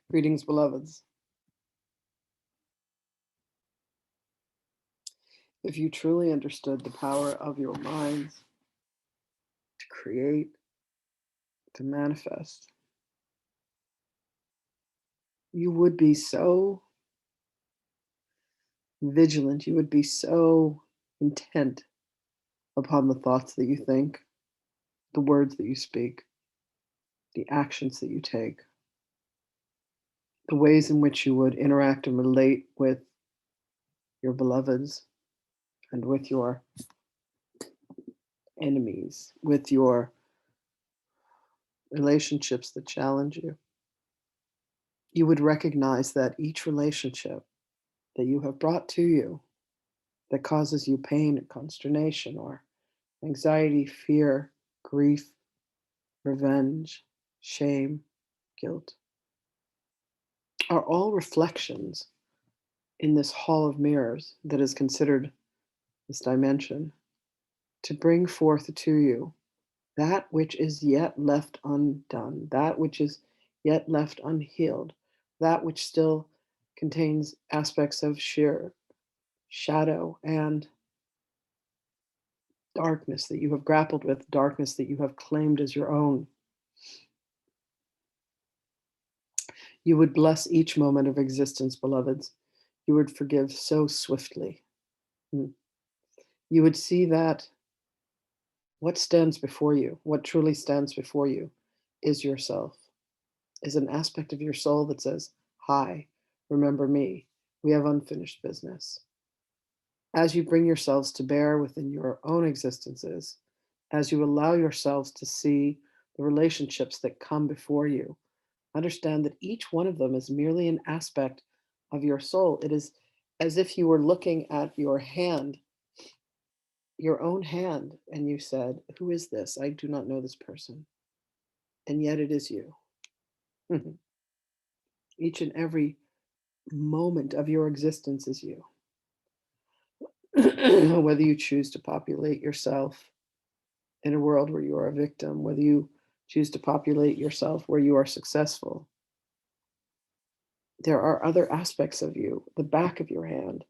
Greetings, beloveds. If you truly understood the power of your minds to create, to manifest, you would be so vigilant, you would be so intent upon the thoughts that you think, the words that you speak, the actions that you take, the ways in which you would interact and relate with your beloveds and with your enemies, with your relationships that challenge you. You would recognize that each relationship that you have brought to you that causes you pain and consternation or anxiety, fear, grief, revenge, shame, guilt, are all reflections in this hall of mirrors that is considered this dimension to bring forth to you that which is yet left undone, that which is yet left unhealed, that which still contains aspects of sheer shadow and darkness that you have grappled with, darkness that you have claimed as your own. You would bless each moment of existence, beloveds. You would forgive so swiftly. You would see that what stands before you, what truly stands before you, is yourself, is an aspect of your soul that says, "Hi, remember me. We have unfinished business." As you bring yourselves to bear within your own existences, as you allow yourselves to see the relationships that come before you, understand that each one of them is merely an aspect of your soul. It is as if you were looking at your hand, your own hand, and you said, "Who is this? I do not know this person." And yet it is you. Each and every moment of your existence is you. Whether you choose to populate yourself in a world where you are a victim, whether you choose to populate yourself where you are successful, there are other aspects of you. The back of your hand.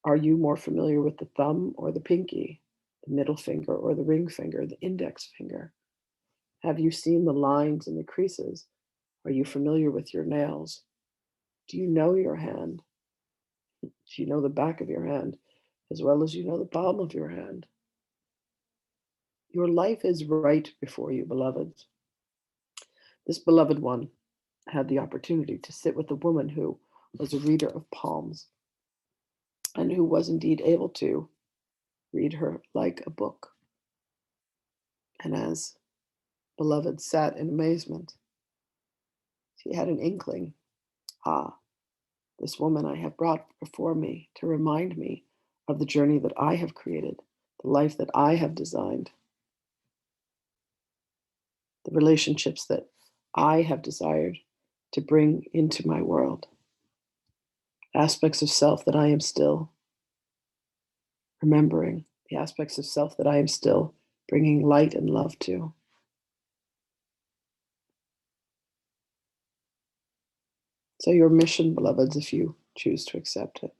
Are you more familiar with the thumb or the pinky, the middle finger or the ring finger, the index finger? Have you seen the lines and the creases? Are you familiar with your nails? Do you know your hand? Do you know the back of your hand as well as you know the palm of your hand? Your life is right before you, beloveds. This beloved one had the opportunity to sit with a woman who was a reader of palms and who was indeed able to read her like a book. And as beloved sat in amazement, she had an inkling. Ah, this woman I have brought before me to remind me of the journey that I have created, the life that I have designed, the relationships that I have desired to bring into my world, aspects of self that I am still remembering, the aspects of self that I am still bringing light and love to. So, your mission, beloveds, if you choose to accept it,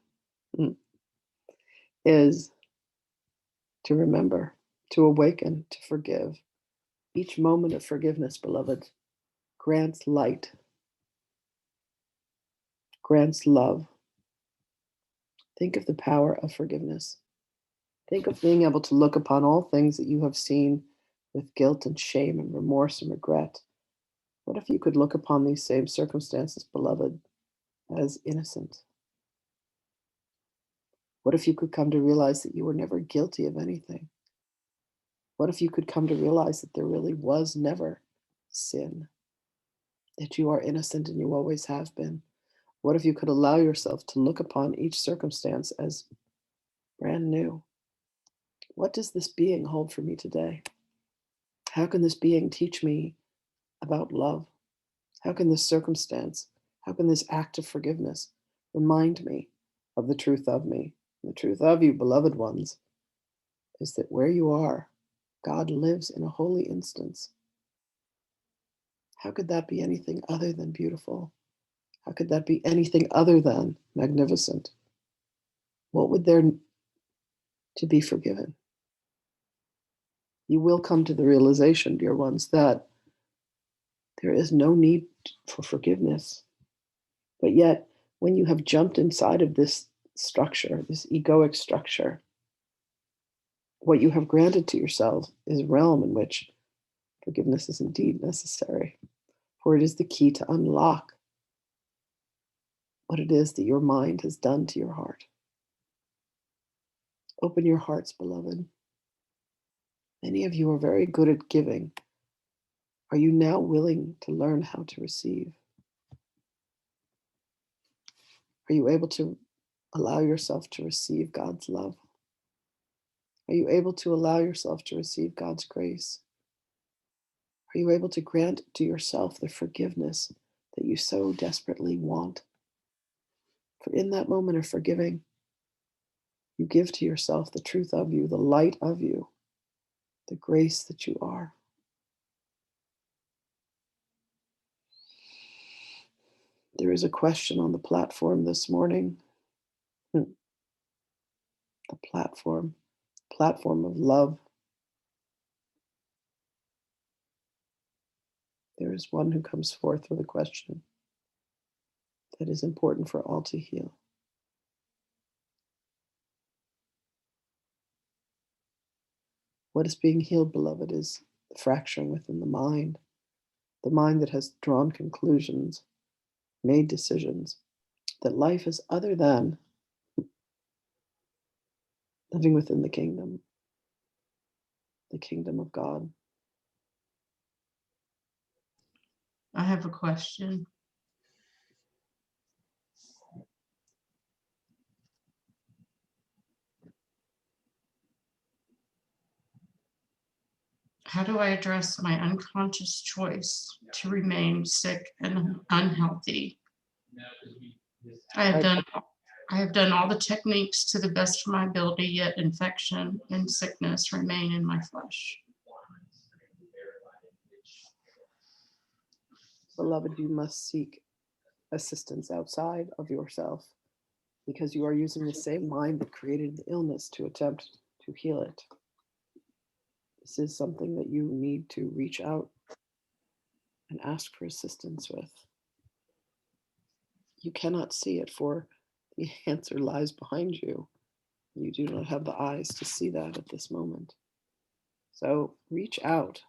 is to remember, to awaken, to forgive. Each moment of forgiveness, beloved, grants light, grants love. Think of the power of forgiveness. Think of being able to look upon all things that you have seen with guilt and shame and remorse and regret. What if you could look upon these same circumstances, beloved, as innocent? What if you could come to realize that you were never guilty of anything? What if you could come to realize that there really was never sin, that you are innocent and you always have been? What if you could allow yourself to look upon each circumstance as brand new? What does this being hold for me today? How can this being teach me about love? How can this circumstance, how can this act of forgiveness remind me of the truth of me? The truth of you, beloved ones, is that where you are, God lives in a holy instance. How could that be anything other than beautiful? How could that be anything other than magnificent? What would there to be forgiven? You will come to the realization, dear ones, that there is no need for forgiveness. But yet, when you have jumped inside of this structure, this egoic structure, what you have granted to yourself is a realm in which forgiveness is indeed necessary, for it is the key to unlock what it is that your mind has done to your heart. Open your hearts, beloved. Many of you are very good at giving. Are you now willing to learn how to receive? Are you able to allow yourself to receive God's love? Are you able to allow yourself to receive God's grace? Are you able to grant to yourself the forgiveness that you so desperately want? For in that moment of forgiving, you give to yourself the truth of you, the light of you, the grace that you are. There is a question on the platform this morning. The platform of love. There is one who comes forth with a question that is important for all to heal. What is being healed, beloved, is the fracturing within the mind that has drawn conclusions, made decisions, that life is other than living within the kingdom of God. I have a question. How do I address my unconscious choice to remain sick and unhealthy? I have done all the techniques to the best of my ability, yet infection and sickness remain in my flesh. Beloved, you must seek assistance outside of yourself because you are using the same mind that created the illness to attempt to heal it. This is something that you need to reach out and ask for assistance with. You cannot see it, for the answer lies behind you. You do not have the eyes to see that at this moment. So reach out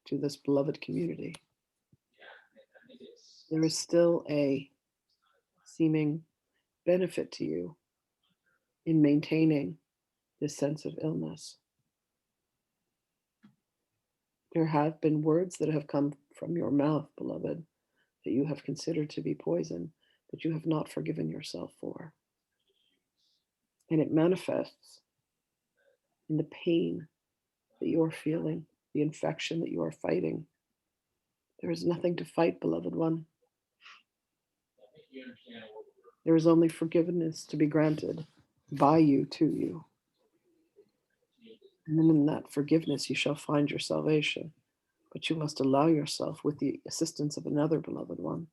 to this beloved community. There is still a seeming benefit to you in maintaining this sense of illness. There have been words that have come from your mouth, beloved, that you have considered to be poison, that you have not forgiven yourself for. And it manifests in the pain that you are feeling, the infection that you are fighting. There is nothing to fight, beloved one. There is only forgiveness to be granted by you to you. And then in that forgiveness, you shall find your salvation. But you must allow yourself, with the assistance of another beloved one,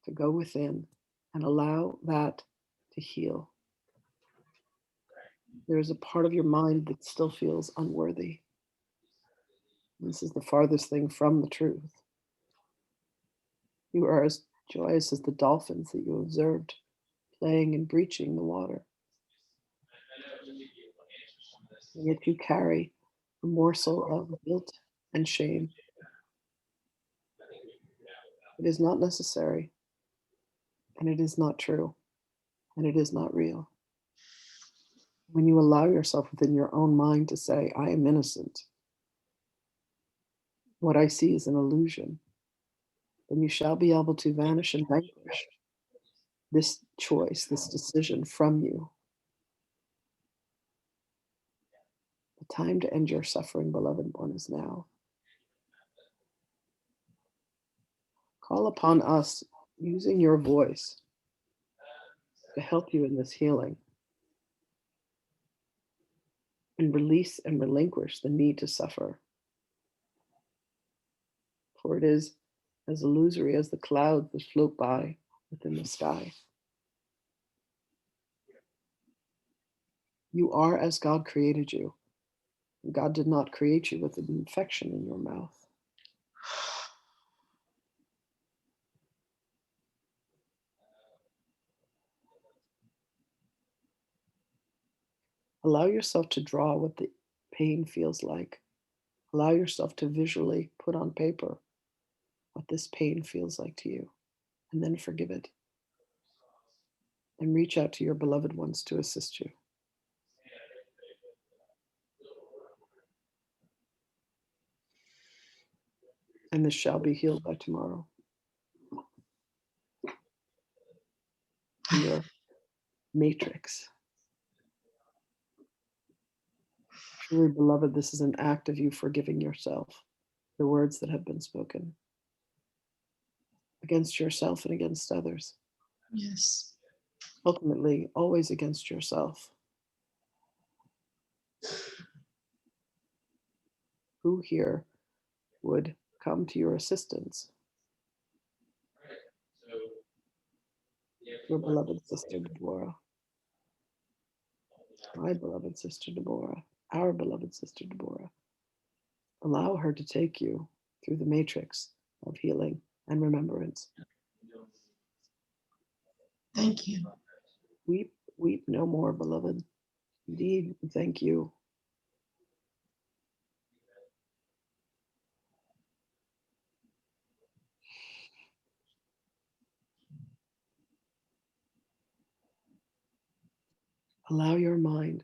to go within and allow that to heal. There is a part of your mind that still feels unworthy. This is the farthest thing from the truth. You are as joyous as the dolphins that you observed playing and breaching the water. And yet you carry a morsel of guilt and shame. It is not necessary, and it is not true, and it is not real. When you allow yourself within your own mind to say, I am innocent, what I see is an illusion, then you shall be able to vanish and vanquish this choice, this decision from you. The time to end your suffering, beloved one, is now. Call upon us using your voice to help you in this healing and release and relinquish the need to suffer. For it is as illusory as the clouds that float by within the sky. You are as God created you. God did not create you with an infection in your mouth. Allow yourself to draw what the pain feels like. Allow yourself to visually put on paper what this pain feels like to you, and then forgive it. And reach out to your beloved ones to assist you. And this shall be healed by tomorrow. Your matrix. Truly, beloved, this is an act of you forgiving yourself, the words that have been spoken against yourself and against others. Yes. Ultimately, always against yourself. Who here would come to your assistance? Your beloved sister Deborah. My beloved sister Deborah. Our beloved sister Deborah. Allow her to take you through the matrix of healing and remembrance. Thank you. Weep, weep no more, beloved. Indeed, thank you. Allow your mind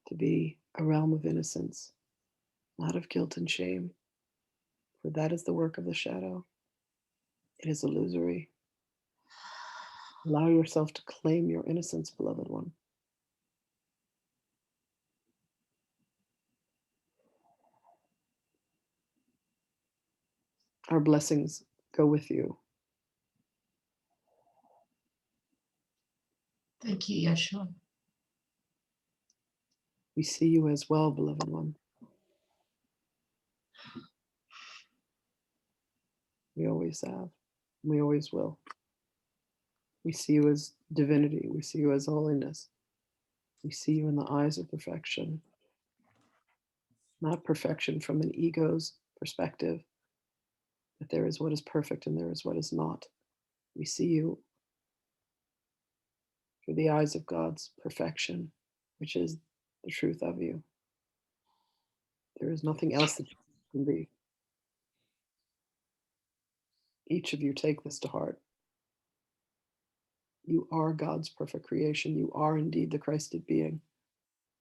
to be a realm of innocence, not of guilt and shame, for that is the work of the shadow. It is illusory. Allow yourself to claim your innocence, beloved one. Our blessings go with you. Thank you, Yeshua. We see you as well, beloved one. We always have. We always will. We see you as divinity. We see you as holiness. We see you in the eyes of perfection. Not perfection from an ego's perspective, but there is what is perfect and there is what is not. We see you through the eyes of God's perfection, which is the truth of you. There is nothing else that you can be. Each of you take this to heart. You are God's perfect creation. You are indeed the Christed being.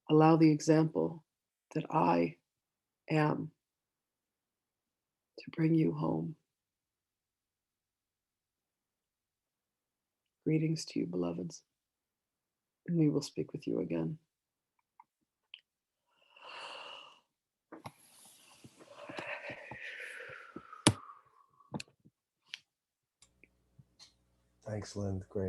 Allow the example that I am to bring you home. Greetings to you, beloveds, and we will speak with you again. Thanks, Lynn. Great.